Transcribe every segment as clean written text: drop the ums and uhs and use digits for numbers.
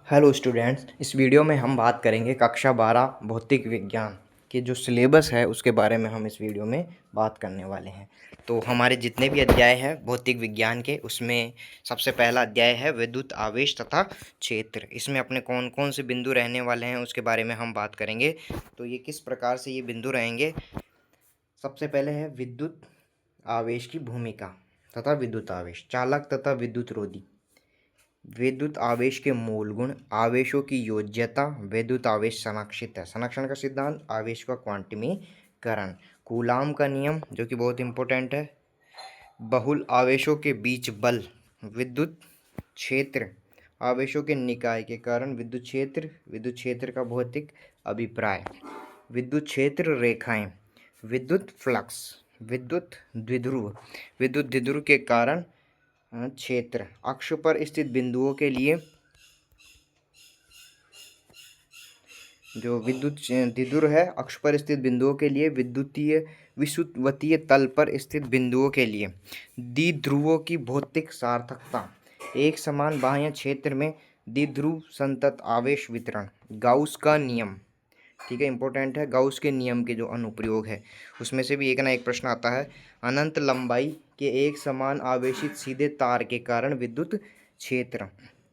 Hello students, इस video में हम बात करेंगे कक्षा 12 भौतिक विज्ञान के जो सिलेबस है उसके बारे में हम इस वीडियो में बात करने वाले हैं। तो हमारे जितने भी अध्याय हैं भौतिक विज्ञान के, उसमें सबसे पहला अध्याय है विद्युत आवेश तथा क्षेत्र। इसमें अपने कौन कौन से बिंदु रहने वाले हैं उसके बारे में हम बात करेंगे। तो ये किस प्रकार से ये बिंदु रहेंगे। सबसे पहले है विद्युत आवेश की भूमिका तथा विद्युत आवेश, चालक तथा विद्युत रोधी, विद्युत आवेश के मूल गुण, आवेशों की योज्यता, विद्युत आवेश संरक्षित है, संरक्षण का सिद्धांत, आवेश का क्वांटमीकरण, कूलाम का नियम जो कि बहुत इंपॉर्टेंट है, बहुल आवेशों के बीच बल, विद्युत क्षेत्र, आवेशों के निकाय के कारण विद्युत क्षेत्र, विद्युत क्षेत्र का भौतिक अभिप्राय, विद्युत क्षेत्र रेखाएं, विद्युत फ्लक्स, विद्युत द्विध्रुव, विद्युत द्विध्रुव के कारण क्षेत्र, अक्ष पर स्थित बिंदुओं के लिए जो विद्युत द्विध्रुव है, अक्ष पर स्थित बिंदुओं के लिए, विद्युतीय विषुवतीय तल पर स्थित बिंदुओं के लिए द्विध्रुवों की भौतिक सार्थकता, एक समान बाह्य क्षेत्र में द्विध्रुव संतत आवेश वितरण, गाउस का नियम, ठीक है, इंपॉर्टेंट है। गाउस के नियम के जो अनुप्रयोग है उसमें से भी एक ना एक प्रश्न आता है। अनंत लंबाई के एक समान आवेशित सीधे तार के कारण विद्युत क्षेत्र,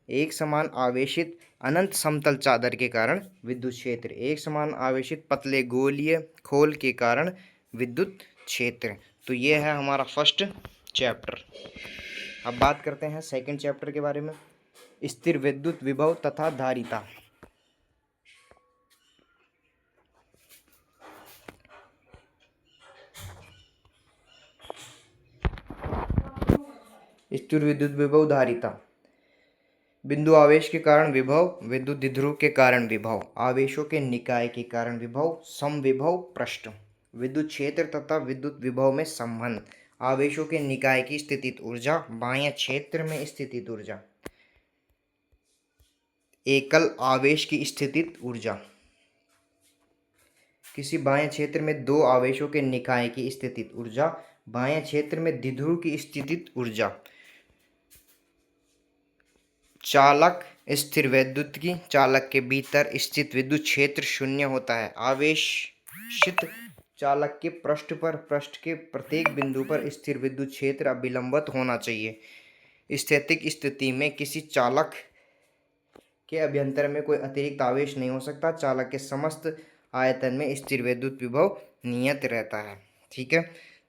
एक समान आवेशित अनंत समतल चादर के कारण विद्युत क्षेत्र, एक समान आवेशित पतले गोलीय खोल के कारण विद्युत क्षेत्र। तो ये है हमारा फर्स्ट चैप्टर। अब बात करते हैं सेकंड चैप्टर के बारे में, स्थिर विद्युत विभव तथा धारिता। स्थिर विद्युत विभव धारिता, बिंदु आवेश के कारण विभव, विद्युत द्विध्रुव के कारण विभव, आवेशों के निकाय के कारण विभव, समविभव पृष्ठ, विद्युत क्षेत्र तथा विद्युत विभव में संबंध, आवेशों के निकाय की स्थितिज ऊर्जा, बाह्य क्षेत्र में स्थितिज ऊर्जा, एकल आवेश की स्थितिज ऊर्जा, किसी बाह्य क्षेत्र में दो आवेशों के निकाय की स्थितिज ऊर्जा, बाह्य क्षेत्र में द्विध्रुव की स्थितिज ऊर्जा, चालक स्थिर वैद्युत की, चालक के भीतर स्थित विद्युत क्षेत्र शून्य होता है, आवेशित चालक के पृष्ठ पर पृष्ठ के प्रत्येक बिंदु पर स्थिर विद्युत क्षेत्र अभिलंबित होना चाहिए। स्थैतिक स्थिति में किसी चालक के अभ्यंतर में कोई अतिरिक्त आवेश नहीं हो सकता, चालक के समस्त आयतन में स्थिर विद्युत विभव नियत रहता है, ठीक है,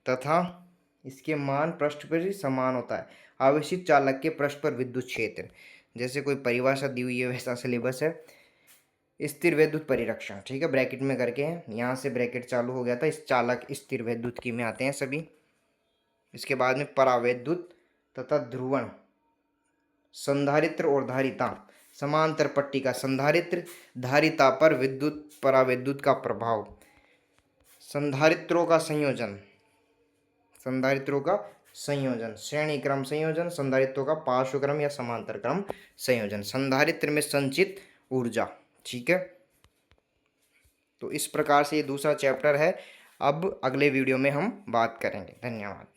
तथा इसके मान पृष्ठ पर ही समान होता है। आवेशित चालक के पृष्ठ पर विद्युत क्षेत्र, जैसे कोई परिभाषा दी हुई है वैसा सिलेबस है। स्थिर विद्युत परिरक्षण, ठीक है, ब्रैकेट में करके हैं, यहाँ से ब्रैकेट चालू हो गया था, इस चालक स्थिर विद्युत की में आते हैं सभी। इसके बाद में परावैद्युत तथा ध्रुवण, संधारित्र और धारिता, समांतर पट्टी का संधारित्र, धारिता पर विद्युत परावैद्युत का प्रभाव, संधारित्रों का संयोजन, संधारित्रों का संयोजन, श्रेणी क्रम संयोजन, संधारित्रों का पार्श्व क्रम या समांतर क्रम संयोजन, संधारित्र में संचित ऊर्जा, ठीक है। तो इस प्रकार से ये दूसरा चैप्टर है। अब अगले वीडियो में हम बात करेंगे। धन्यवाद।